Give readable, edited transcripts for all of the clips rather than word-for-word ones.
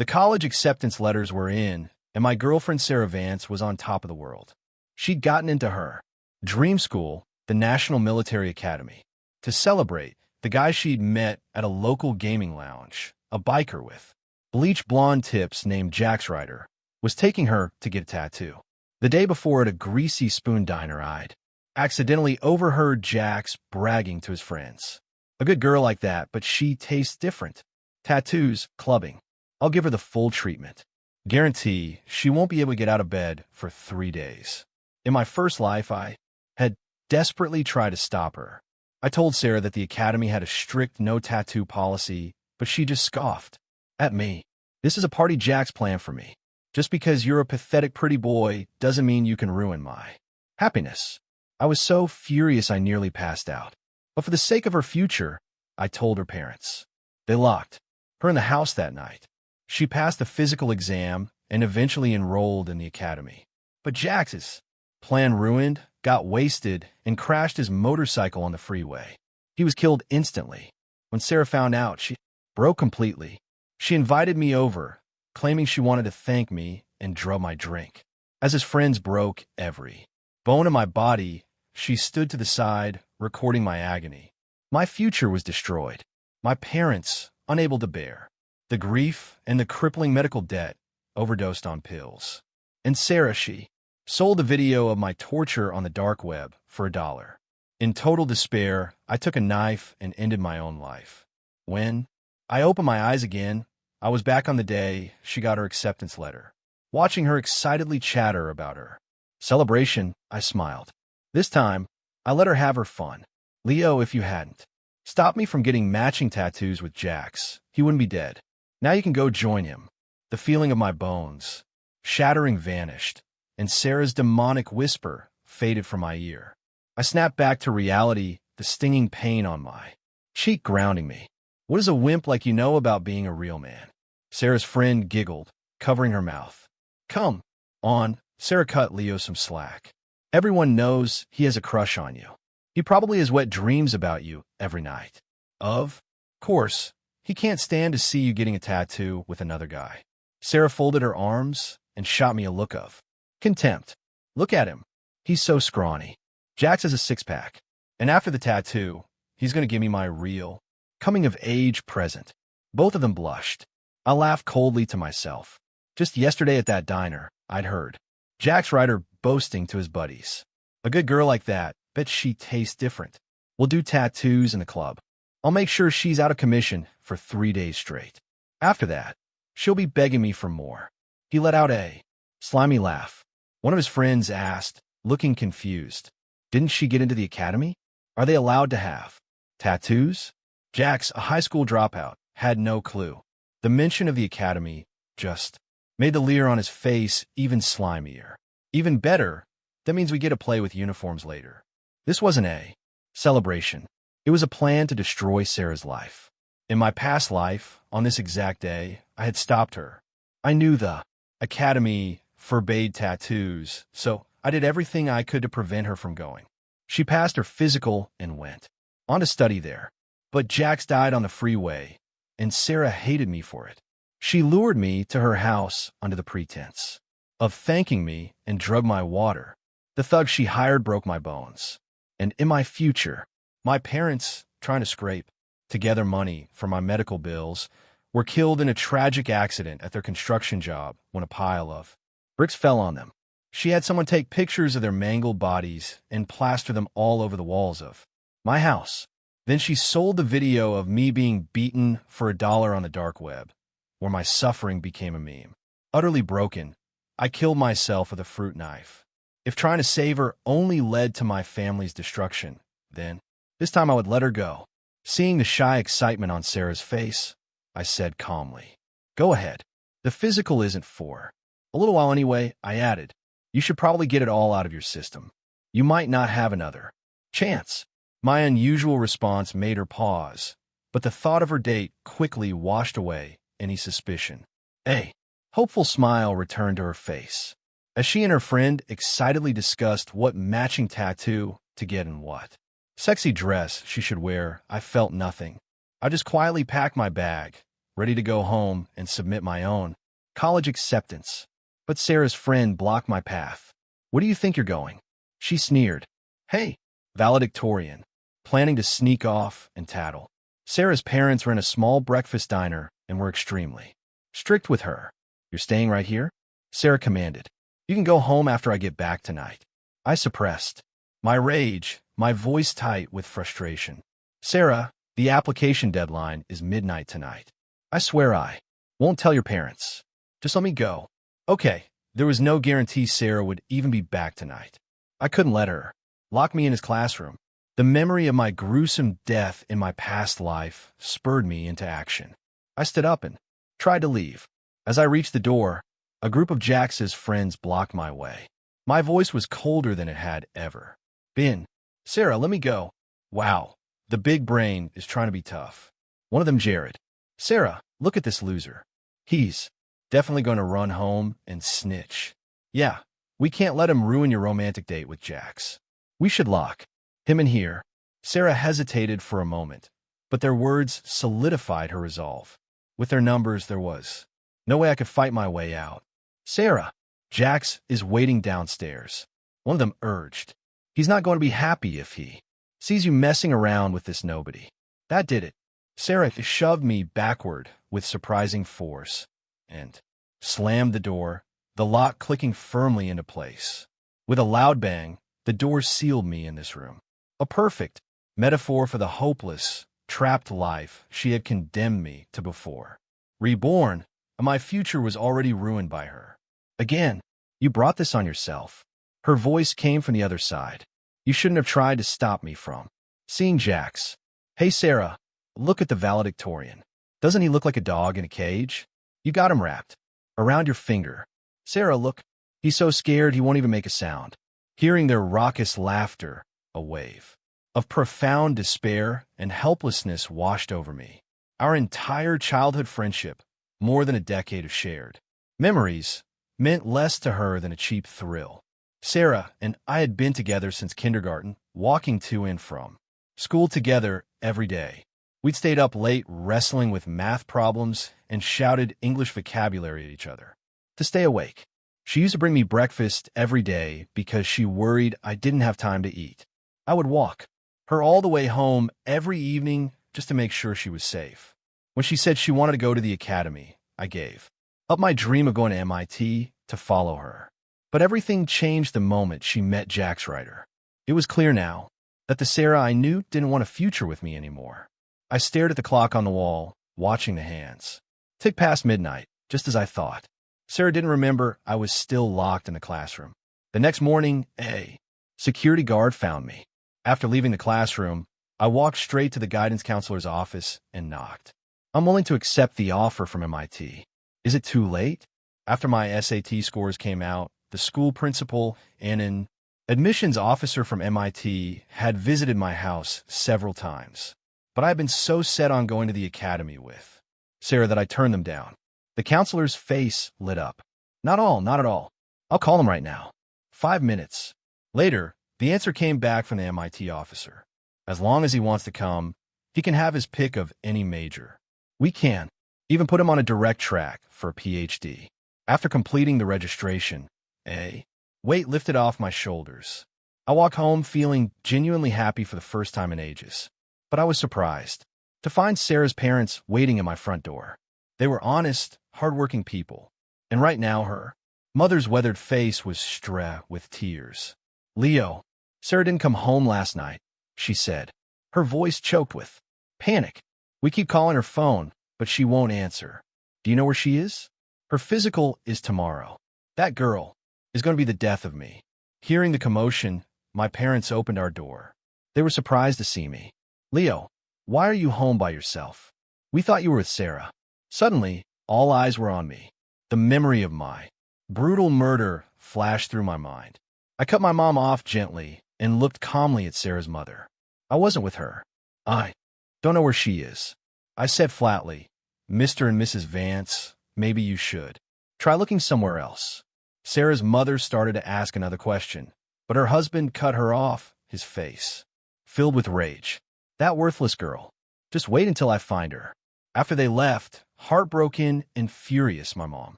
The college acceptance letters were in, and my girlfriend Sarah Vance was on top of the world. She'd gotten into her dream school, the National Military Academy. To celebrate, the guy she'd met at a local gaming lounge, a biker with bleach blonde tips named Jax Ryder, was taking her to get a tattoo. The day before at a greasy spoon diner, I'd accidentally overheard Jax bragging to his friends. A good girl like that, but she tastes different. Tattoos, clubbing. I'll give her the full treatment. Guarantee she won't be able to get out of bed for 3 days. In my first life, I had desperately tried to stop her. I told Sarah that the academy had a strict no tattoo policy, but she just scoffed at me. This is a party Jack's plan for me. Just because you're a pathetic pretty boy doesn't mean you can ruin my happiness. I was so furious I nearly passed out. But for the sake of her future, I told her parents. They locked her in the house that night. She passed the physical exam and eventually enrolled in the academy. But Jax's plan ruined, got wasted, and crashed his motorcycle on the freeway. He was killed instantly. When Sarah found out, she broke completely. She invited me over, claiming she wanted to thank me and drug my drink. As his friends broke every bone in my body, she stood to the side, recording my agony. My future was destroyed. My parents, unable to bear the grief and the crippling medical debt, overdosed on pills. And Sarah, she sold a video of my torture on the dark web for $1. In total despair, I took a knife and ended my own life. When I opened my eyes again, I was back on the day she got her acceptance letter. Watching her excitedly chatter about her celebration, I smiled. This time, I let her have her fun. Leo, if you hadn't stopped me from getting matching tattoos with Jax, he wouldn't be dead. Now you can go join him. The feeling of my bones shattering vanished, and Sarah's demonic whisper faded from my ear. I snapped back to reality, the stinging pain on my cheek grounding me. What does a wimp like you know about being a real man? Sarah's friend giggled, covering her mouth. Come on, Sarah cut Leo some slack. Everyone knows he has a crush on you. He probably has wet dreams about you every night. Of course, he can't stand to see you getting a tattoo with another guy. Sarah folded her arms and shot me a look of contempt. Look at him. He's so scrawny. Jax has a six-pack. And after the tattoo, he's going to give me my real coming-of-age present. Both of them blushed. I laughed coldly to myself. Just yesterday at that diner, I'd heard Jax Ryder boasting to his buddies. A good girl like that, bet she tastes different. We'll do tattoos in the club. I'll make sure she's out of commission for 3 days straight. After that, she'll be begging me for more. He let out a slimy laugh. One of his friends asked, looking confused, didn't she get into the academy? Are they allowed to have tattoos? Jax, a high school dropout, had no clue. The mention of the academy just made the leer on his face even slimier. Even better, that means we get to play with uniforms later. This wasn't a celebration. It was a plan to destroy Sarah's life. In my past life, on this exact day, I had stopped her. I knew the academy forbade tattoos, so I did everything I could to prevent her from going. She passed her physical and went on to study there. But Jax died on the freeway, and Sarah hated me for it. She lured me to her house under the pretense of thanking me and drugged my water. The thug she hired broke my bones. And in my future, my parents, trying to scrape together money for my medical bills, were killed in a tragic accident at their construction job when a pile of bricks fell on them. She had someone take pictures of their mangled bodies and plaster them all over the walls of my house. Then she sold the video of me being beaten for $1 on the dark web, where my suffering became a meme. Utterly broken, I killed myself with a fruit knife. If trying to save her only led to my family's destruction, then this time I would let her go. Seeing the shy excitement on Sarah's face, I said calmly, go ahead. The physical isn't for a little while anyway, I added. You should probably get it all out of your system. You might not have another chance. My unusual response made her pause, but the thought of her date quickly washed away any suspicion. A hopeful smile returned to her face, as she and her friend excitedly discussed what matching tattoo to get and what sexy dress she should wear. I felt nothing. I just quietly packed my bag, ready to go home and submit my own college acceptance. But Sarah's friend blocked my path. "Where do you think you're going?" She sneered. "Hey, valedictorian," planning to sneak off and tattle. Sarah's parents ran a small breakfast diner and were extremely strict with her. "You're staying right here?" Sarah commanded. "You can go home after I get back tonight." I suppressed my rage, my voice tight with frustration. "Sarah, the application deadline is midnight tonight. I swear I won't tell your parents. Just let me go." Okay, there was no guarantee Sarah would even be back tonight. I couldn't let her lock me in his classroom. The memory of my gruesome death in my past life spurred me into action. I stood up and tried to leave. As I reached the door, a group of Jax's friends blocked my way. My voice was colder than it had ever been. "Sarah, let me go." Wow, the big brain is trying to be tough. One of them, Jared. "Sarah, look at this loser. He's definitely going to run home and snitch. Yeah, we can't let him ruin your romantic date with Jax. We should lock him in here." Sarah hesitated for a moment, but their words solidified her resolve. With their numbers, there was no way I could fight my way out. "Sarah, Jax is waiting downstairs," one of them urged. "He's not going to be happy if he sees you messing around with this nobody." That did it. Sarah shoved me backward with surprising force and slammed the door, the lock clicking firmly into place. With a loud bang, the door sealed me in this room. A perfect metaphor for the hopeless, trapped life she had condemned me to before. Reborn, my future was already ruined by her. "Again, you brought this on yourself." Her voice came from the other side. "You shouldn't have tried to stop me from seeing Jax." "Hey, Sarah, look at the valedictorian. Doesn't he look like a dog in a cage? You got him wrapped around your finger." "Sarah, look. He's so scared he won't even make a sound." Hearing their raucous laughter, a wave of profound despair and helplessness washed over me. Our entire childhood friendship, more than a decade of shared memories, meant less to her than a cheap thrill. Sarah and I had been together since kindergarten, walking to and from school together every day. We'd stayed up late wrestling with math problems and shouted English vocabulary at each other to stay awake. She used to bring me breakfast every day because she worried I didn't have time to eat. I would walk her all the way home every evening just to make sure she was safe. When she said she wanted to go to the academy, I gave up my dream of going to MIT to follow her. But everything changed the moment she met Jax Ryder. It was clear now that the Sarah I knew didn't want a future with me anymore. I stared at the clock on the wall, watching the hands tick past midnight, just as I thought. Sarah didn't remember I was still locked in the classroom. The next morning, a security guard found me. After leaving the classroom, I walked straight to the guidance counselor's office and knocked. "I'm willing to accept the offer from MIT. Is it too late?" After my SAT scores came out, the school principal and an admissions officer from MIT had visited my house several times. But I had been so set on going to the academy with Sarah that I turned them down. The counselor's face lit up. Not at all. I'll call him right now." 5 minutes later, the answer came back from the MIT officer. "As long as he wants to come, he can have his pick of any major. We can even put him on a direct track for a PhD." After completing the registration, a weight lifted off my shoulders. I walked home feeling genuinely happy for the first time in ages. But I was surprised to find Sarah's parents waiting at my front door. They were honest, hardworking people. And right now, her mother's weathered face was strewn with tears. "Leo, Sarah didn't come home last night," she said. Her voice choked with panic. "We keep calling her phone, but she won't answer. Do you know where she is? Her physical is tomorrow. That girl is going to be the death of me." Hearing the commotion, my parents opened our door. They were surprised to see me. "Leo, why are you home by yourself? We thought you were with Sarah." Suddenly, all eyes were on me. The memory of my brutal murder flashed through my mind. I cut my mom off gently and looked calmly at Sarah's mother. "I wasn't with her. I don't know where she is." I said flatly, "Mr. and Mrs. Vance, maybe you should try looking somewhere else." Sarah's mother started to ask another question, but her husband cut her off, his face filled with rage. "That worthless girl. Just wait until I find her." After they left, Heartbroken and furious, my mom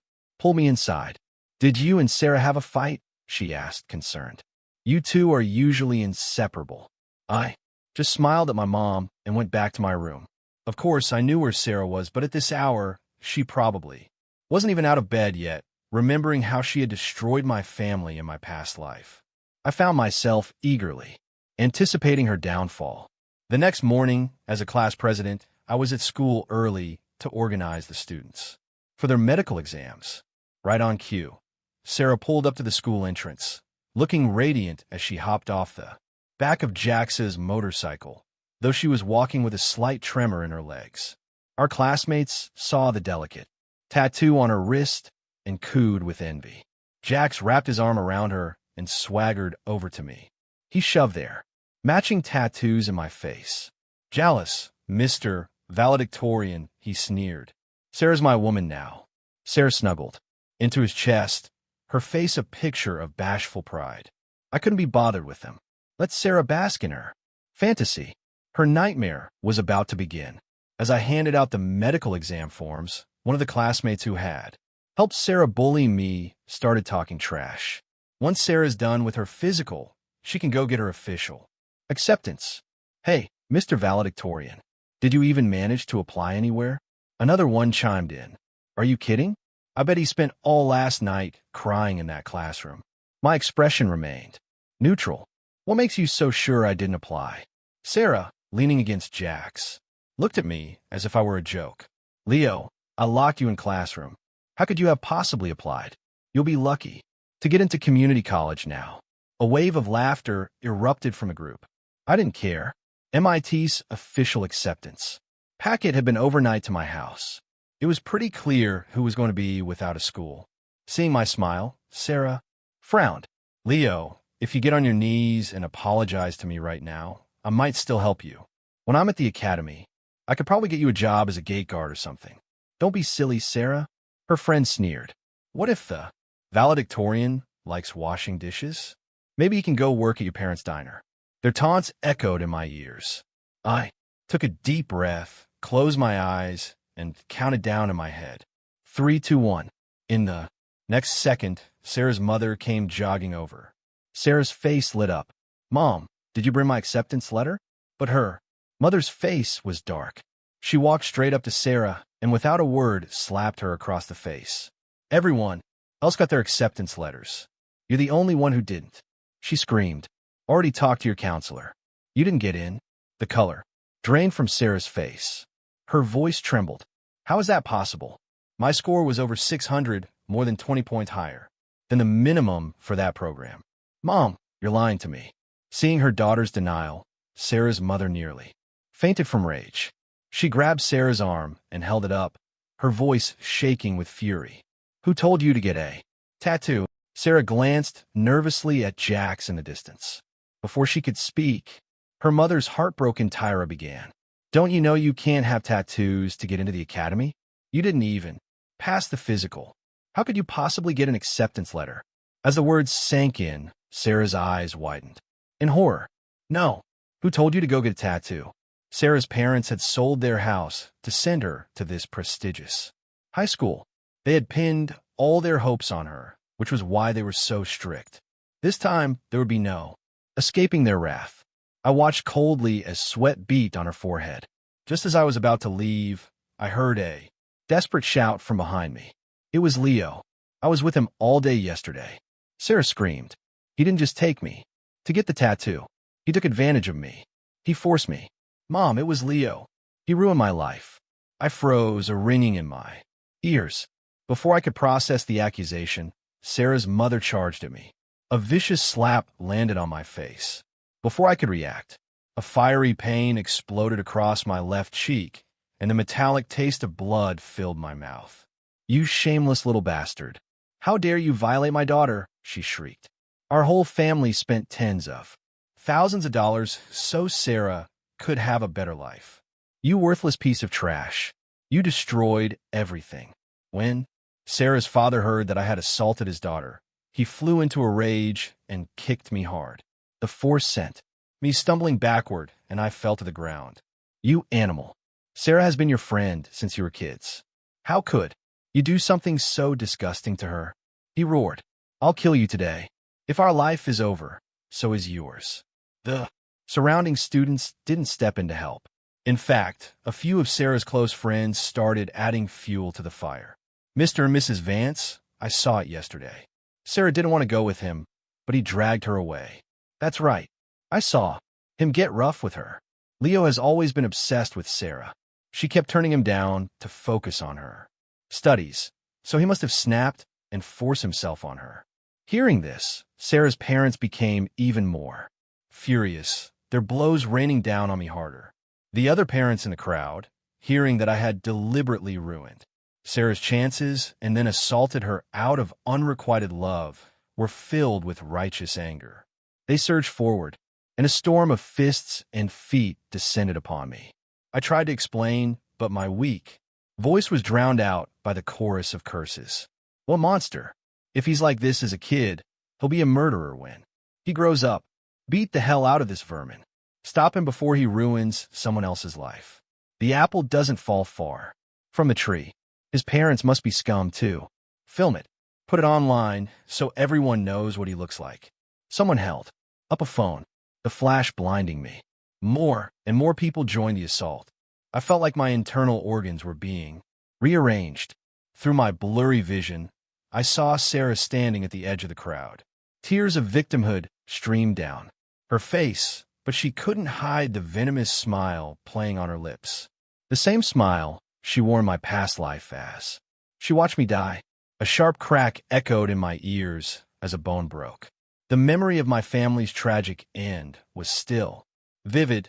pulled me inside. "Did you and Sarah have a fight?" she asked, concerned. "You two are usually inseparable." I just smiled at my mom and went back to my room. Of course, I knew where Sarah was, but at this hour, she probably wasn't even out of bed yet, remembering how she had destroyed my family in my past life. I found myself eagerly anticipating her downfall. The next morning, as a class president, I was at school early to organize the students for their medical exams. Right on cue, Sarah pulled up to the school entrance, looking radiant as she hopped off the back of Jax's motorcycle, though she was walking with a slight tremor in her legs. Our classmates saw the delicate tattoo on her wrist and cooed with envy. Jax wrapped his arm around her and swaggered over to me. He shoved their matching tattoos in my face. "Jealous, Mr. Valedictorian," he sneered. "Sarah's my woman now." Sarah snuggled into his chest, her face a picture of bashful pride. I couldn't be bothered with them. Let Sarah bask in her fantasy. Her nightmare was about to begin. As I handed out the medical exam forms, one of the classmates who had helped Sarah bully me started talking trash. Once Sarah's done with her physical, she can go get her official acceptance. "Hey, Mr. Valedictorian, did you even manage to apply anywhere?" Another one chimed in. "Are you kidding? I bet he spent all last night crying in that classroom." My expression remained neutral. "What makes you so sure I didn't apply?" Sarah, leaning against Jax, looked at me as if I were a joke. "Leo, I locked you in classroom. How could you have possibly applied? You'll be lucky to get into community college now." A wave of laughter erupted from the group. I didn't care. MIT's official acceptance packet had been overnight to my house. It was pretty clear who was going to be without a school. Seeing my smile, Sarah frowned. "Leo, if you get on your knees and apologize to me right now, I might still help you. When I'm at the academy, I could probably get you a job as a gate guard or something." "Don't be silly, Sarah." Her friend sneered. "What if the valedictorian likes washing dishes? Maybe he can go work at your parents' diner." Their taunts echoed in my ears. I took a deep breath, closed my eyes, and counted down in my head. 3, 2, 1. In the next second, Sarah's mother came jogging over. Sarah's face lit up. "Mom, did you bring my acceptance letter?" But her mother's face was dark. She walked straight up to Sarah and without a word slapped her across the face. "Everyone else got their acceptance letters. You're the only one who didn't." She screamed. "Already talked to your counselor. You didn't get in." The color drained from Sarah's face. Her voice trembled. "How is that possible? My score was over 600, more than 20 points higher than the minimum for that program." "Mom, you're lying to me." Seeing her daughter's denial, Sarah's mother nearly fainted from rage. She grabbed Sarah's arm and held it up, her voice shaking with fury. "Who told you to get a tattoo?" Sarah glanced nervously at Jax in the distance. Before she could speak, her mother's heartbroken tirade began. "Don't you know you can't have tattoos to get into the academy? You didn't even pass the physical. How could you possibly get an acceptance letter?" As the words sank in, Sarah's eyes widened. In horror. "No. Who told you to go get a tattoo?" Sarah's parents had sold their house to send her to this prestigious high school. They had pinned all their hopes on her, which was why they were so strict. This time, there would be no escaping their wrath. I watched coldly as sweat beat on her forehead. Just as I was about to leave, I heard a desperate shout from behind me. It was Leo. "I was with him all day yesterday." Sarah screamed. "He didn't just take me to get the tattoo. He took advantage of me. He forced me." "Mom, it was Leo. He ruined my life." I froze, a ringing in my ears. Before I could process the accusation, Sarah's mother charged at me. A vicious slap landed on my face. Before I could react, a fiery pain exploded across my left cheek, and the metallic taste of blood filled my mouth. "You shameless little bastard. How dare you violate my daughter?" she shrieked. "Our whole family spent tens of thousands of dollars so Sarah could have a better life. You worthless piece of trash. You destroyed everything." When Sarah's father heard that I had assaulted his daughter, he flew into a rage and kicked me hard. The force sent me stumbling backward, and I fell to the ground. "You animal. Sarah has been your friend since you were kids. How could you do something so disgusting to her? He roared. I'll kill you today. If our life is over, so is yours. The surrounding students didn't step in to help. In fact, a few of Sarah's close friends started adding fuel to the fire. Mr. and Mrs. Vance, I saw it yesterday. Sarah didn't want to go with him, but he dragged her away. That's right. I saw him get rough with her. Leo has always been obsessed with Sarah. She kept turning him down to focus on her studies, so he must have snapped and forced himself on her. Hearing this, Sarah's parents became even more furious, their blows raining down on me harder. The other parents in the crowd, hearing that I had deliberately ruined Sarah's chances and then assaulted her out of unrequited love, were filled with righteous anger. They surged forward, and a storm of fists and feet descended upon me. I tried to explain, but my weak voice was drowned out by the chorus of curses. What monster? If he's like this as a kid, he'll be a murderer when he grows up. Beat the hell out of this vermin. Stop him before he ruins someone else's life. The apple doesn't fall far from the tree. His parents must be scum too. Film it. Put it online so everyone knows what he looks like. Someone held up a phone, the flash blinding me. More and more people joined the assault. I felt like my internal organs were being rearranged. Through my blurry vision, I saw Sarah standing at the edge of the crowd. Tears of victimhood streamed down her face, but she couldn't hide the venomous smile playing on her lips. The same smile she wore in my past life as she watched me die. A sharp crack echoed in my ears as a bone broke. The memory of my family's tragic end was still vivid.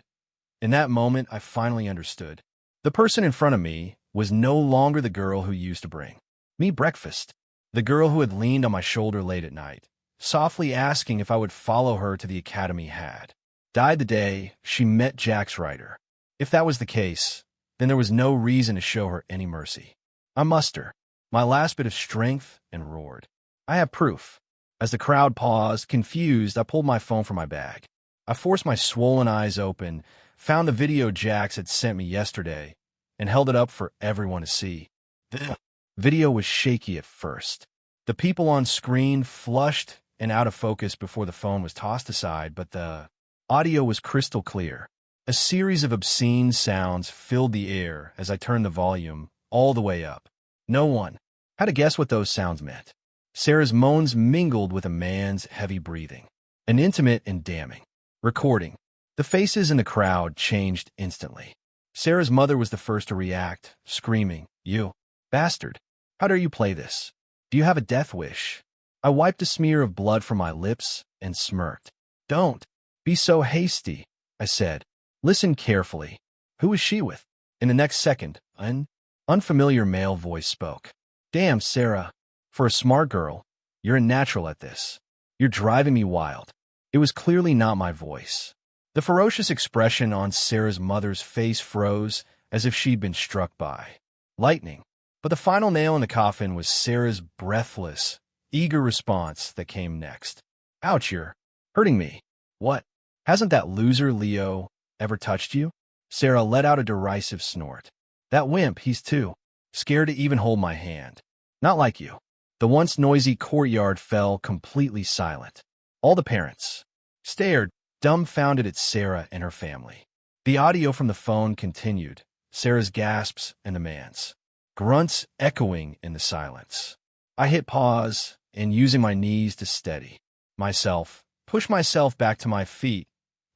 In that moment, I finally understood. The person in front of me was no longer the girl who used to bring me breakfast. The girl who had leaned on my shoulder late at night, softly asking if I would follow her to the academy, had died the day she met Jack's writer. If that was the case, then there was no reason to show her any mercy. I mustered my last bit of strength and roared. I have proof. As the crowd paused, confused, I pulled my phone from my bag. I forced my swollen eyes open, found the video Jax had sent me yesterday, and held it up for everyone to see. The video was shaky at first. The people on screen flushed and out of focus before the phone was tossed aside, but the audio was crystal clear. A series of obscene sounds filled the air as I turned the volume all the way up. No one had to guess what those sounds meant. Sarah's moans mingled with a man's heavy breathing. An intimate and damning recording. The faces in the crowd changed instantly. Sarah's mother was the first to react, screaming, "You bastard! How dare you play this? Do you have a death wish?" I wiped a smear of blood from my lips and smirked. "Don't be so hasty," I said. "Listen carefully. Who is she with?" In the next second, an unfamiliar male voice spoke. "Damn, Sarah. For a smart girl, you're a natural at this. You're driving me wild." It was clearly not my voice. The ferocious expression on Sarah's mother's face froze as if she'd been struck by lightning. But the final nail in the coffin was Sarah's breathless, eager response that came next. "Ouch, you're hurting me." "What? Hasn't that loser Leo ever touched you?" Sarah let out a derisive snort. "That wimp, he's too scared to even hold my hand. Not like you." The once noisy courtyard fell completely silent. All the parents stared, dumbfounded at Sarah and her family. The audio from the phone continued, Sarah's gasps and the man's grunts echoing in the silence. I hit pause and, using my knees to steady myself, pushed myself back to my feet.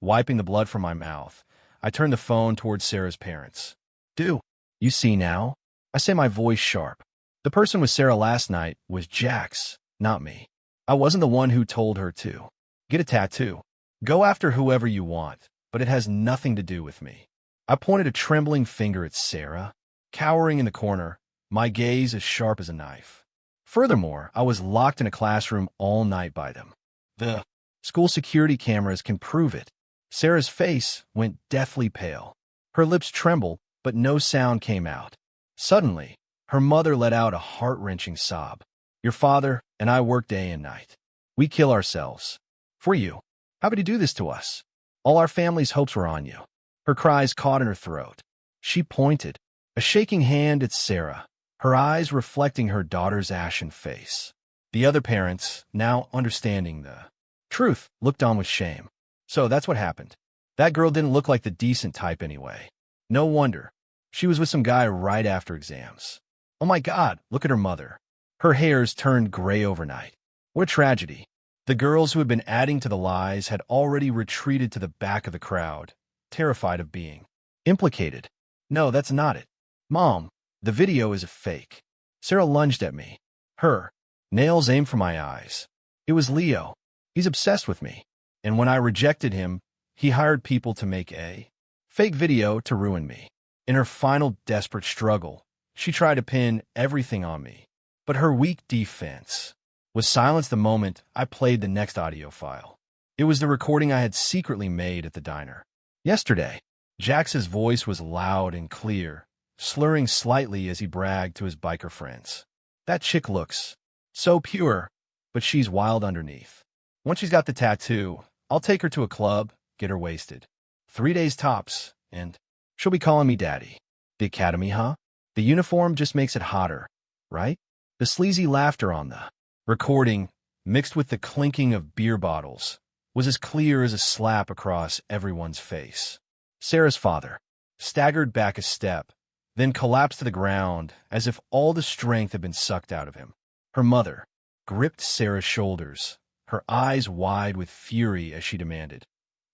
Wiping the blood from my mouth, I turned the phone towards Sarah's parents. "Do you see now?" I say, my voice sharp. The person with Sarah last night was Jax, not me. I wasn't the one who told her to get a tattoo. Go after whoever you want, but it has nothing to do with me. I pointed a trembling finger at Sarah, cowering in the corner, my gaze as sharp as a knife. Furthermore, I was locked in a classroom all night by them. The school security cameras can prove it. Sarah's face went deathly pale. Her lips trembled, but no sound came out. Suddenly, her mother let out a heart-wrenching sob. "Your father and I work day and night. We kill ourselves. For you. How could you do this to us? All our family's hopes were on you." Her cries caught in her throat. She pointed a shaking hand at Sarah. her eyes reflecting her daughter's ashen face. The other parents, now understanding the truth, looked on with shame. So that's what happened. That girl didn't look like the decent type anyway. No wonder. She was with some guy right after exams. Oh my God, look at her mother. Her hair's turned gray overnight. What a tragedy. The girls who had been adding to the lies had already retreated to the back of the crowd, terrified of being implicated. No, that's not it. Mom, the video is a fake. Sarah lunged at me. Her nails aimed for my eyes. It was Leo. He's obsessed with me. And when I rejected him, he hired people to make a fake video to ruin me. In her final desperate struggle, she tried to pin everything on me. But her weak defense was silenced the moment I played the next audio file. It was the recording I had secretly made at the diner. Yesterday, Jax's voice was loud and clear, slurring slightly as he bragged to his biker friends. That chick looks so pure, but she's wild underneath. Once she's got the tattoo, I'll take her to a club, get her wasted. 3 days tops, and she'll be calling me daddy. The academy, huh? The uniform just makes it hotter, right? The sleazy laughter on the recording, mixed with the clinking of beer bottles, was as clear as a slap across everyone's face. Sarah's father staggered back a step, then collapsed to the ground as if all the strength had been sucked out of him. Her mother gripped Sarah's shoulders, her eyes wide with fury as she demanded,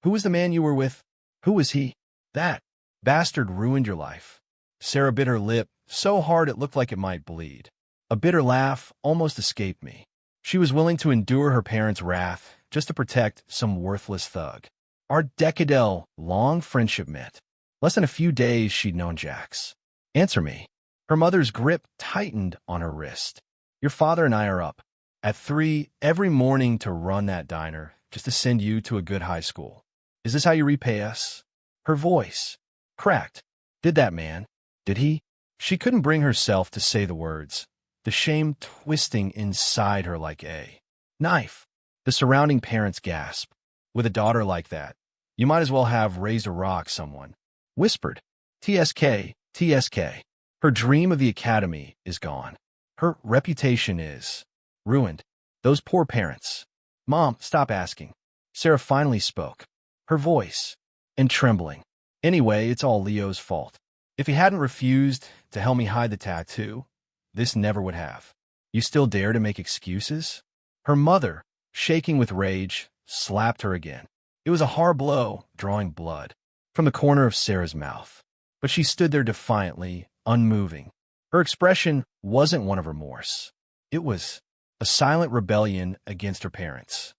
"Who was the man you were with? Who was he? That bastard ruined your life." Sarah bit her lip so hard it looked like it might bleed. A bitter laugh almost escaped me. She was willing to endure her parents' wrath just to protect some worthless thug. Our decade-long friendship meant less than a few days she'd known Jax. Answer me. Her mother's grip tightened on her wrist. Your father and I are up at 3 every morning to run that diner just to send you to a good high school. Is this how you repay us? Her voice cracked. Did that man? Did he? She couldn't bring herself to say the words, the shame twisting inside her like a knife. The surrounding parents gasped. With a daughter like that, you might as well have raised a rock, someone whispered. TSK, TSK. Her dream of the academy is gone. Her reputation is ruined. Those poor parents. Mom, stop asking. Sarah finally spoke, her voice and trembling. Anyway, it's all Leo's fault. If he hadn't refused to help me hide the tattoo, this never would have. You still dare to make excuses? Her mother, shaking with rage, slapped her again. It was a hard blow, drawing blood from the corner of Sarah's mouth. But she stood there defiantly, unmoving. Her expression wasn't one of remorse. It was a silent rebellion against her parents.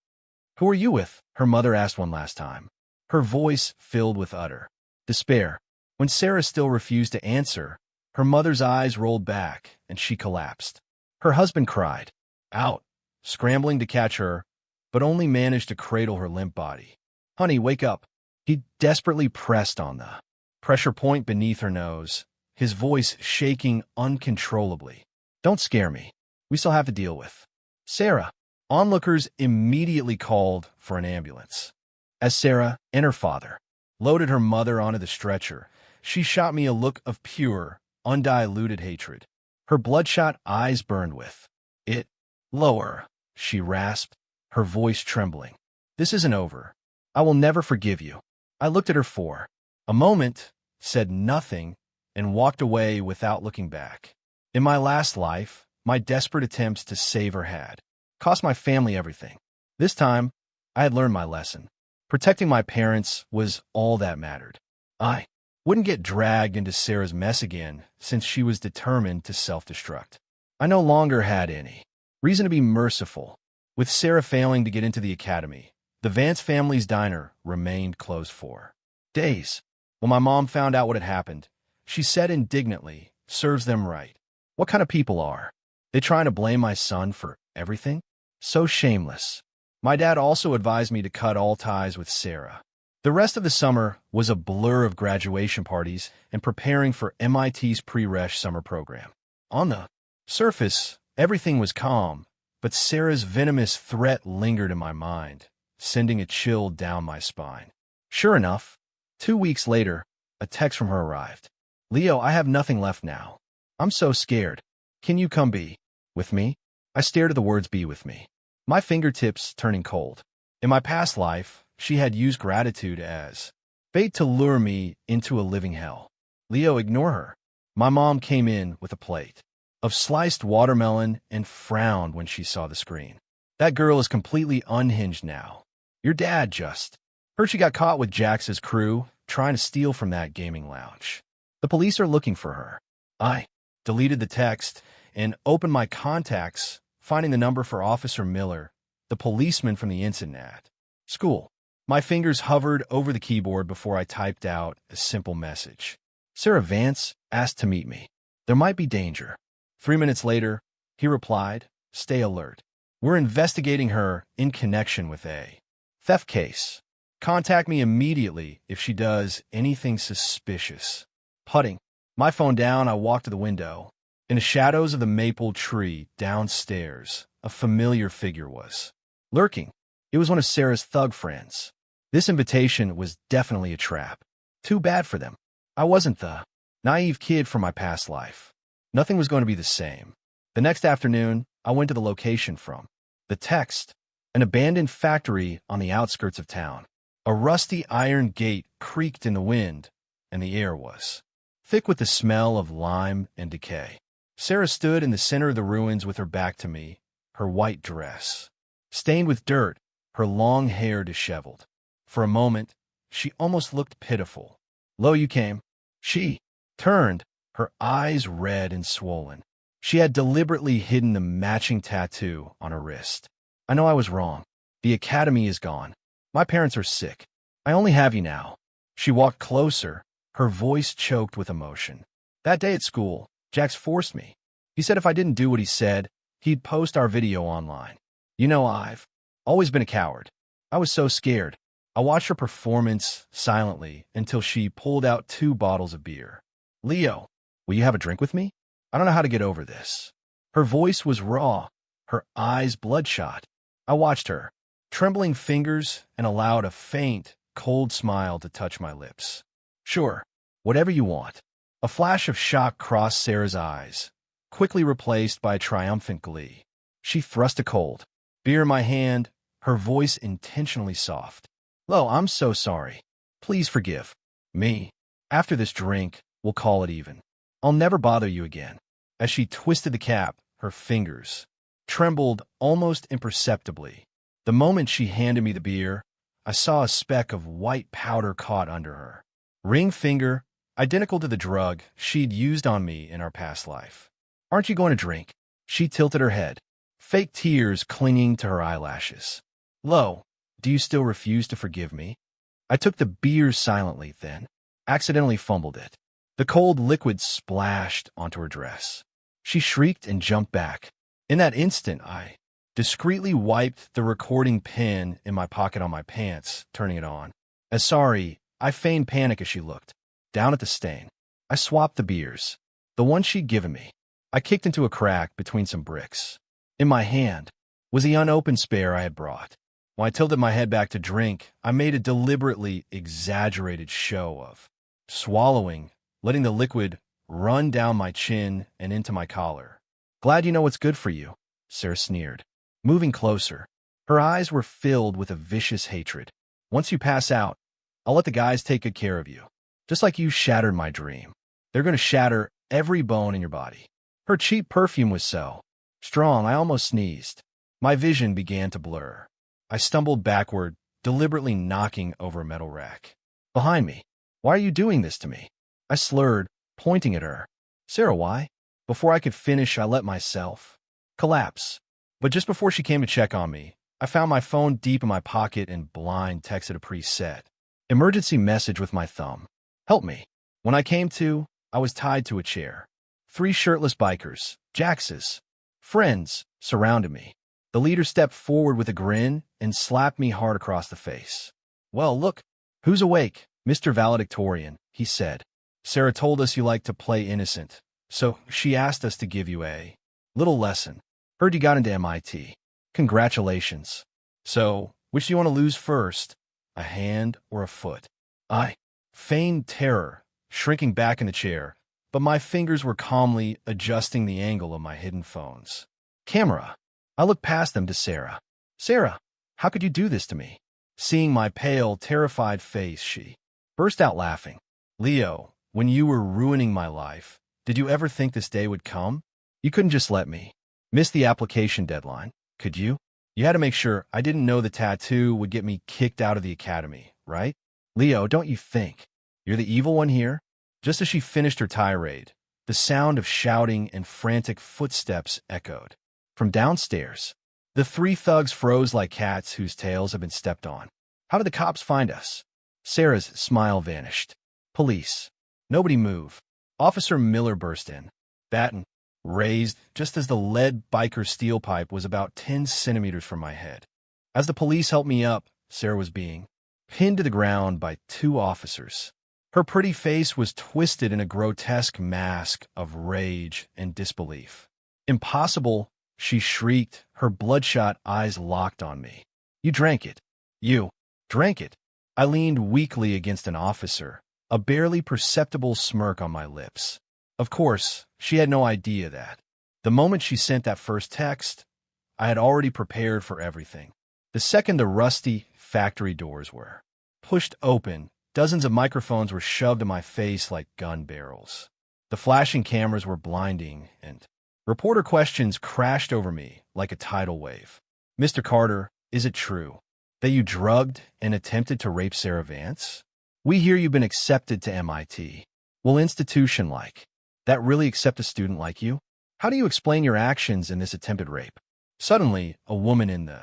Who are you with? Her mother asked one last time, her voice filled with utter despair. When Sarah still refused to answer, her mother's eyes rolled back and she collapsed. Her husband cried out, scrambling to catch her, but only managed to cradle her limp body. Honey, wake up. He desperately pressed on the pressure point beneath her nose, his voice shaking uncontrollably. Don't scare me. We still have to deal with Sarah. Onlookers immediately called for an ambulance. As Sarah and her father loaded her mother onto the stretcher, she shot me a look of pure, undiluted hatred. Her bloodshot eyes burned with it. Lower, she rasped, her voice trembling. This isn't over. I will never forgive you. I looked at her for a moment, said nothing, and walked away without looking back. In my last life, my desperate attempts to save her had cost my family everything. This time, I had learned my lesson. Protecting my parents was all that mattered. I wouldn't get dragged into Sarah's mess again since she was determined to self-destruct. I no longer had any reason to be merciful. With Sarah failing to get into the academy, the Vance family's diner remained closed for days. When my mom found out what had happened, she said indignantly, serves them right. What kind of people are they trying to blame my son for everything? So shameless. My dad also advised me to cut all ties with Sarah. The rest of the summer was a blur of graduation parties and preparing for MIT's pre-resh summer program. On the surface, everything was calm, but Sarah's venomous threat lingered in my mind, sending a chill down my spine. Sure enough, 2 weeks later, a text from her arrived. Leo, I have nothing left now. I'm so scared. Can you come be with me? I stared at the words be with me, my fingertips turning cold. In my past life, she had used gratitude as bait to lure me into a living hell. Leo, ignore her. My mom came in with a plate of sliced watermelon and frowned when she saw the screen. That girl is completely unhinged now. Your dad just heard she got caught with Jax's crew trying to steal from that gaming lounge. The police are looking for her. I deleted the text and opened my contacts, finding the number for Officer Miller, the policeman from the incident at school. My fingers hovered over the keyboard before I typed out a simple message. Sarah Vance asked to meet me. There might be danger. 3 minutes later, he replied, stay alert. We're investigating her in connection with a theft case. Contact me immediately if she does anything suspicious. Putting my phone down, I walked to the window. In the shadows of the maple tree downstairs, a familiar figure was lurking. It was one of Sarah's thug friends. This invitation was definitely a trap. Too bad for them. I wasn't the naive kid from my past life. Nothing was going to be the same. The next afternoon, I went to the location from the text, an abandoned factory on the outskirts of town. A rusty iron gate creaked in the wind, and the air was thick with the smell of lime and decay. Sarah stood in the center of the ruins with her back to me, her white dress stained with dirt, her long hair disheveled. For a moment, she almost looked pitiful. Lo, you came. She turned, her eyes red and swollen. She had deliberately hidden the matching tattoo on her wrist. I know I was wrong. The academy is gone. My parents are sick. I only have you now. She walked closer, her voice choked with emotion. That day at school, Jax forced me. He said if I didn't do what he said, he'd post our video online. You know, I've always been a coward. I was so scared. I watched her performance silently until she pulled out 2 bottles of beer. Leo, will you have a drink with me? I don't know how to get over this. Her voice was raw, her eyes bloodshot. I watched her, trembling fingers, and allowed a faint, cold smile to touch my lips. Sure, whatever you want. A flash of shock crossed Sarah's eyes, quickly replaced by triumphant glee. She thrust a cold beer in my hand, her voice intentionally soft. Lo, I'm so sorry. Please forgive me. After this drink, we'll call it even. I'll never bother you again. As she twisted the cap, her fingers trembled almost imperceptibly. The moment she handed me the beer, I saw a speck of white powder caught under her ring finger, identical to the drug she'd used on me in our past life. Aren't you going to drink? She tilted her head, fake tears clinging to her eyelashes. Lo, do you still refuse to forgive me? I took the beer silently, then accidentally fumbled it. The cold liquid splashed onto her dress. She shrieked and jumped back. In that instant, I discreetly wiped the recording pin in my pocket on my pants, turning it on. As sorry, I feigned panic as she looked down at the stain. I swapped the beers, the one she'd given me. I kicked into a crack between some bricks. In my hand was the unopened spare I had brought. When I tilted my head back to drink, I made a deliberately exaggerated show of swallowing, letting the liquid run down my chin and into my collar. Glad you know what's good for you, Sarah sneered, moving closer. Her eyes were filled with a vicious hatred. Once you pass out, I'll let the guys take good care of you. Just like you shattered my dream. They're going to shatter every bone in your body. Her cheap perfume was so strong I almost sneezed. My vision began to blur. I stumbled backward, deliberately knocking over a metal rack. Behind me. Why are you doing this to me? I slurred, pointing at her. Sarah, why? Before I could finish, I let myself collapse. But just before she came to check on me, I found my phone deep in my pocket and blind texted a preset emergency message with my thumb. Help me. When I came to, I was tied to a chair. 3 shirtless bikers, Jax's friends, surrounded me. The leader stepped forward with a grin and slapped me hard across the face. Well, look, who's awake, Mr. Valedictorian, he said. Sarah told us you like to play innocent, so she asked us to give you a little lesson. Heard you got into MIT. Congratulations. So, which do you want to lose first, a hand or a foot? I feigned terror, shrinking back in the chair, but my fingers were calmly adjusting the angle of my hidden phone's camera. I looked past them to Sarah. Sarah, how could you do this to me? Seeing my pale, terrified face, she burst out laughing. Leo, when you were ruining my life, did you ever think this day would come? You couldn't just let me miss the application deadline, could you? You had to make sure I didn't know the tattoo would get me kicked out of the academy, right? Leo, don't you think you're the evil one here? Just as she finished her tirade, the sound of shouting and frantic footsteps echoed from downstairs. The three thugs froze like cats whose tails have been stepped on. How did the cops find us? Sarah's smile vanished. Police. Nobody move. Officer Miller burst in, baton raised just as the lead biker steel pipe was about 10 centimeters from my head. As the police helped me up, Sarah was being pinned to the ground by two officers. Her pretty face was twisted in a grotesque mask of rage and disbelief. Impossible, she shrieked, her bloodshot eyes locked on me. You drank it. You drank it. I leaned weakly against an officer, a barely perceptible smirk on my lips. Of course, she had no idea that. The moment she sent that first text, I had already prepared for everything. The second the rusty factory doors were pushed open, dozens of microphones were shoved in my face like gun barrels. The flashing cameras were blinding, and reporter questions crashed over me like a tidal wave. Mr. Carter, is it true that you drugged and attempted to rape Sarah Vance? We hear you've been accepted to MIT. Will institution like that really accept a student like you? How do you explain your actions in this attempted rape? Suddenly, a woman in the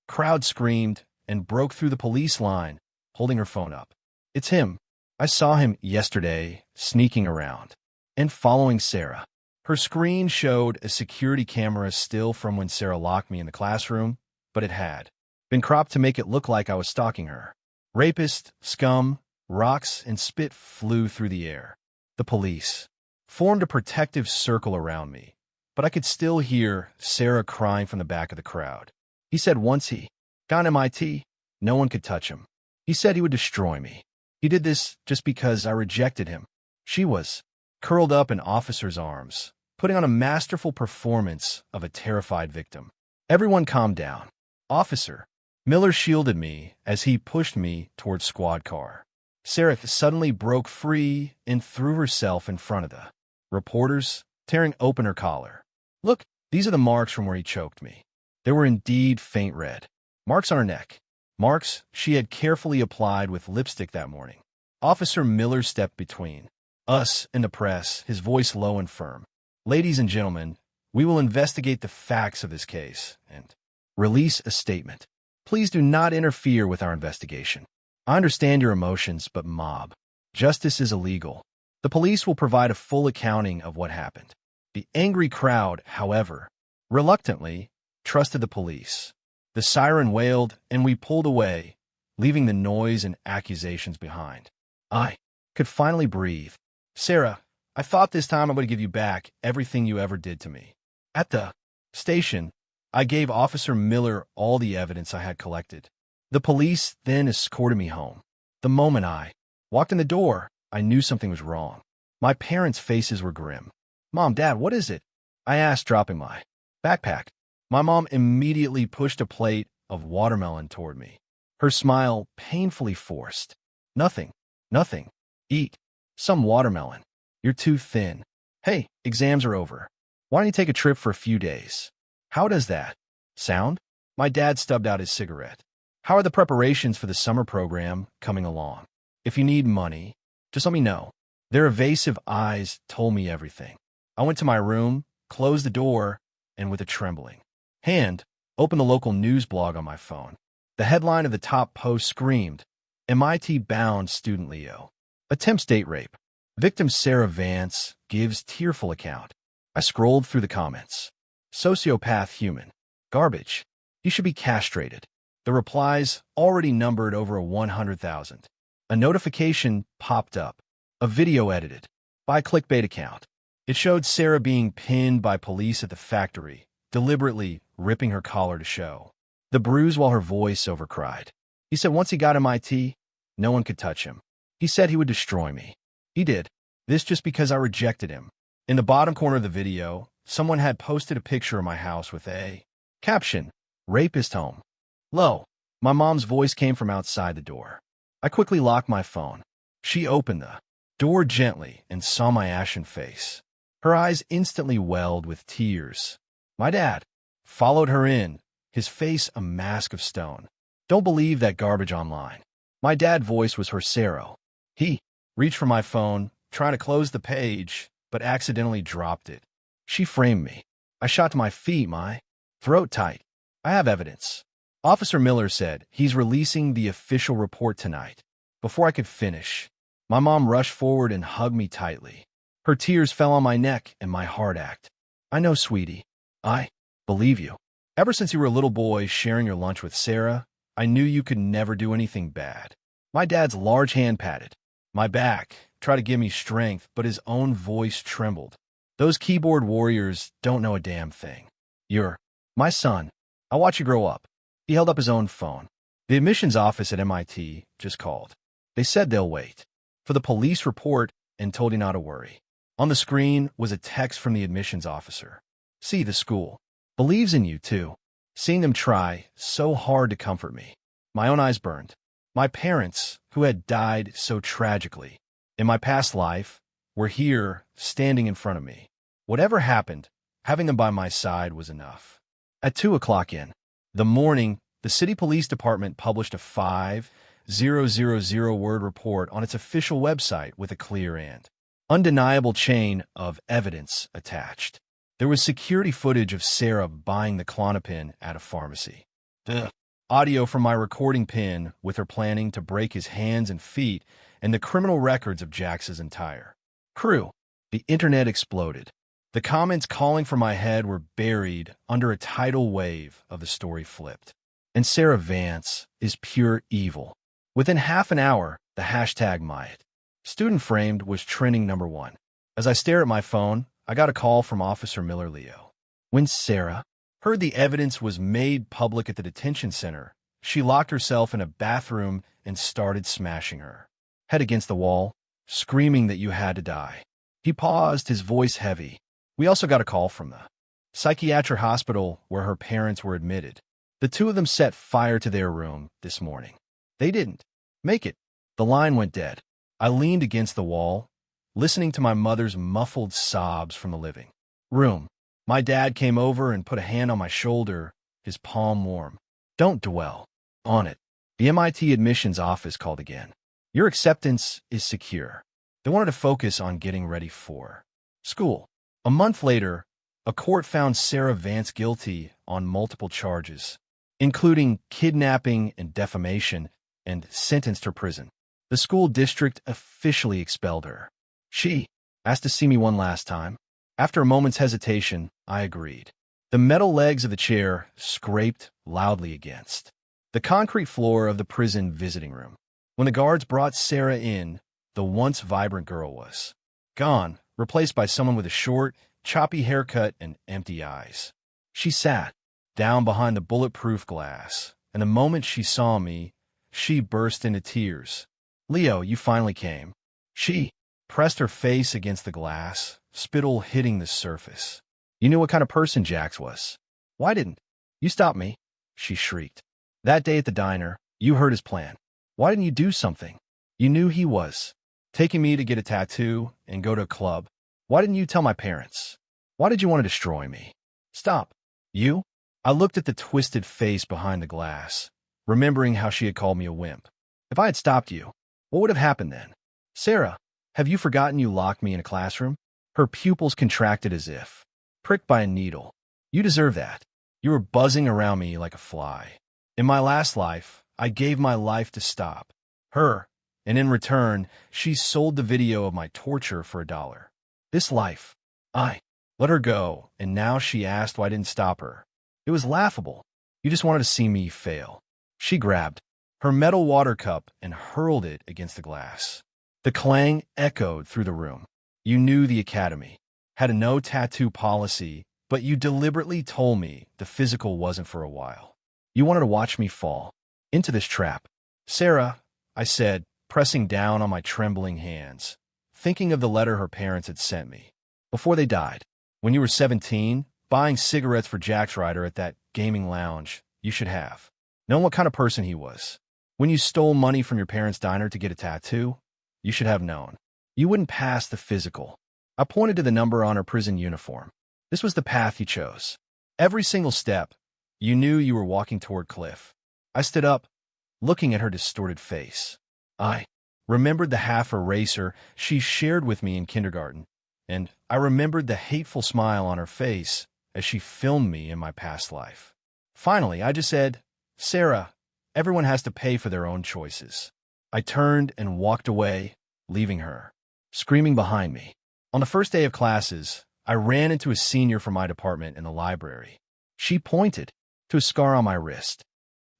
crowd screamed and broke through the police line, holding her phone up. It's him. I saw him yesterday, sneaking around and following Sarah. Her screen showed a security camera still from when Sarah locked me in the classroom, but it had been cropped to make it look like I was stalking her. Rapist, scum, rocks, and spit flew through the air. The police formed a protective circle around me, but I could still hear Sarah crying from the back of the crowd. He said once he got MIT, no one could touch him. He said he would destroy me. He did this just because I rejected him. She was curled up in officer's arms, putting on a masterful performance of a terrified victim. Everyone calmed down. Officer Miller shielded me as he pushed me towards squad car. Sarah suddenly broke free and threw herself in front of the reporters, tearing open her collar. Look, these are the marks from where he choked me. They were indeed faint red. Marks on her neck. Marks she had carefully applied with lipstick that morning. Officer Miller stepped between us and the press, his voice low and firm. Ladies and gentlemen, we will investigate the facts of this case and release a statement. Please do not interfere with our investigation. I understand your emotions, but mob justice is illegal. The police will provide a full accounting of what happened. The angry crowd, however, reluctantly trusted the police. The siren wailed, and we pulled away, leaving the noise and accusations behind. I could finally breathe. Sarah, I thought this time I would give you back everything you ever did to me. At the station, I gave Officer Miller all the evidence I had collected. The police then escorted me home. The moment I walked in the door, I knew something was wrong. My parents' faces were grim. Mom, Dad, what is it? I asked, dropping my backpack. My mom immediately pushed a plate of watermelon toward me, her smile painfully forced. Nothing. Nothing. Eat some watermelon. You're too thin. Hey, exams are over. Why don't you take a trip for a few days? How does that sound? My dad stubbed out his cigarette. How are the preparations for the summer program coming along? If you need money, just let me know. Their evasive eyes told me everything. I went to my room, closed the door, and with a trembling hand, opened the local news blog on my phone. The headline of the top post screamed, MIT-bound student Leo attempts date rape. Victim Sarah Vance gives tearful account. I scrolled through the comments. Sociopath human. Garbage. He should be castrated. The replies already numbered over 100,000. A notification popped up. A video edited by a clickbait account. It showed Sarah being pinned by police at the factory, deliberately ripping her collar to show the bruise while her voice overcried. He said once he got MIT, no one could touch him. He said he would destroy me. He did. This just because I rejected him. In the bottom corner of the video, someone had posted a picture of my house with a caption, "Rapist home." Lo, my mom's voice came from outside the door. I quickly locked my phone. She opened the door gently and saw my ashen face. Her eyes instantly welled with tears. My dad followed her in, his face a mask of stone. "Don't believe that garbage online." My dad's voice was Sarah. He reached for my phone, trying to close the page, but accidentally dropped it. She framed me. I shot to my feet, my throat tight. "I have evidence." Officer Miller said he's releasing the official report tonight. Before I could finish, my mom rushed forward and hugged me tightly. Her tears fell on my neck and my heart ached. "I know, sweetie. I believe you. Ever since you were a little boy sharing your lunch with Sarah, I knew you could never do anything bad." My dad's large hand patted my back, tried to give me strength, but his own voice trembled. "Those keyboard warriors don't know a damn thing. You're my son. I'll watch you grow up." He held up his own phone. The admissions office at MIT just called. They said they'll wait for the police report and told you not to worry. On the screen was a text from the admissions officer. "See, the school believes in you, too." Seeing them try so hard to comfort me, my own eyes burned. My parents, who had died so tragically in my past life, were here, standing in front of me. Whatever happened, having them by my side was enough. At 2 o'clock in the morning, the city police department published a 5,000-word report on its official website with a clear and undeniable chain of evidence attached. There was security footage of Sarah buying the Klonopin at a pharmacy. The audio from my recording pin with her planning to break his hands and feet, and the criminal records of Jax's entire crew. The internet exploded. The comments calling for my head were buried under a tidal wave of the story flipped. "And Sarah Vance is pure evil." Within half an hour, the hashtag #MyIt student framed was trending #1. As I stare at my phone, I got a call from Officer Miller Leo. When Sarah heard the evidence was made public at the detention center, she locked herself in a bathroom and started smashing her head against the wall, screaming that you had to die. He paused, his voice heavy. We also got a call from the psychiatric hospital where her parents were admitted. The two of them set fire to their room this morning. They didn't make it. The line went dead. I leaned against the wall, listening to my mother's muffled sobs from the living room. My dad came over and put a hand on my shoulder, his palm warm. "Don't dwell on it." The MIT admissions office called again. "Your acceptance is secure." They wanted to focus on getting ready for school. A month later, a court found Sarah Vance guilty on multiple charges, including kidnapping and defamation, and sentenced her to prison. The school district officially expelled her. She asked to see me one last time. After a moment's hesitation, I agreed. The metal legs of the chair scraped loudly against the concrete floor of the prison visiting room. When the guards brought Sarah in, the once vibrant girl was gone, replaced by someone with a short, choppy haircut and empty eyes. She sat down behind the bulletproof glass, and the moment she saw me, she burst into tears. "Leo, you finally came." She pressed her face against the glass, spittle hitting the surface. "You knew what kind of person Jax was. Why didn't you stop me?" she shrieked. "That day at the diner, you heard his plan. Why didn't you do something? You knew he was taking me to get a tattoo and go to a club. Why didn't you tell my parents? Why did you want to destroy me? Stop." "You?" I looked at the twisted face behind the glass, remembering how she had called me a wimp. "If I had stopped you, what would have happened then?" "Sarah, have you forgotten you locked me in a classroom?" Her pupils contracted as if pricked by a needle. "You deserve that. You were buzzing around me like a fly. In my last life, I gave my life to stop her, and in return, she sold the video of my torture for $1. This life, I let her go, and now she asked why I didn't stop her. It was laughable. You just wanted to see me fail." She grabbed her metal water cup and hurled it against the glass. The clang echoed through the room. "You knew the academy had a no tattoo policy, but you deliberately told me the physical wasn't for a while. You wanted to watch me fall into this trap." "Sarah," I said, pressing down on my trembling hands, thinking of the letter her parents had sent me before they died. When you were 17, buying cigarettes for Jack's Rider at that gaming lounge, you should have known what kind of person he was. When you stole money from your parents' diner to get a tattoo, you should have known you wouldn't pass the physical. I pointed to the number on her prison uniform. This was the path you chose. Every single step, you knew you were walking toward Cliff. I stood up, looking at her distorted face. I remembered the half eraser she shared with me in kindergarten, and I remembered the hateful smile on her face as she filmed me in my past life. Finally, I just said, "Sarah, everyone has to pay for their own choices." I turned and walked away, leaving her screaming behind me. On the first day of classes, I ran into a senior from my department in the library. She pointed to a scar on my wrist.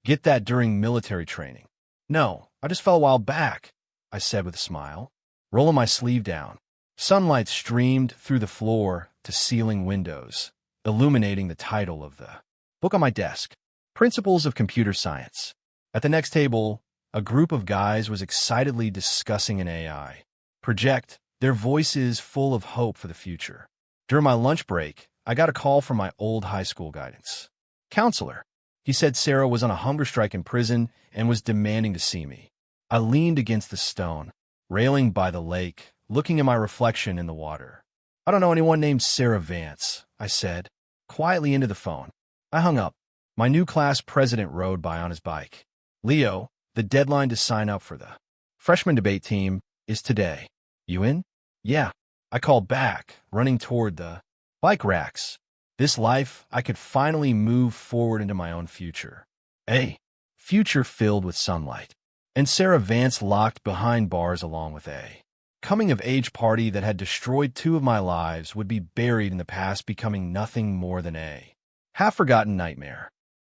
"Get that during military training." "No, I just fell a while back," I said with a smile, rolling my sleeve down. Sunlight streamed through the floor to ceiling windows, illuminating the title of the book on my desk, Principles of Computer Science. At the next table, a group of guys was excitedly discussing an AI project, their voices full of hope for the future. During my lunch break, I got a call from my old high school guidance counselor. He said Sarah was on a hunger strike in prison and was demanding to see me. I leaned against the stone railing by the lake, looking at my reflection in the water. "I don't know anyone named Sarah Vance," I said, quietly into the phone. I hung up. My new class president rode by on his bike. "Leo, the deadline to sign up for the freshman debate team is today. You in?" "Yeah." I called back, running toward the bike racks. This life, I could finally move forward into my own future. A future filled with sunlight. And Sarah Vance locked behind bars along with a coming-of-age party that had destroyed 2 of my lives would be buried in the past, becoming nothing more than a half-forgotten nightmare.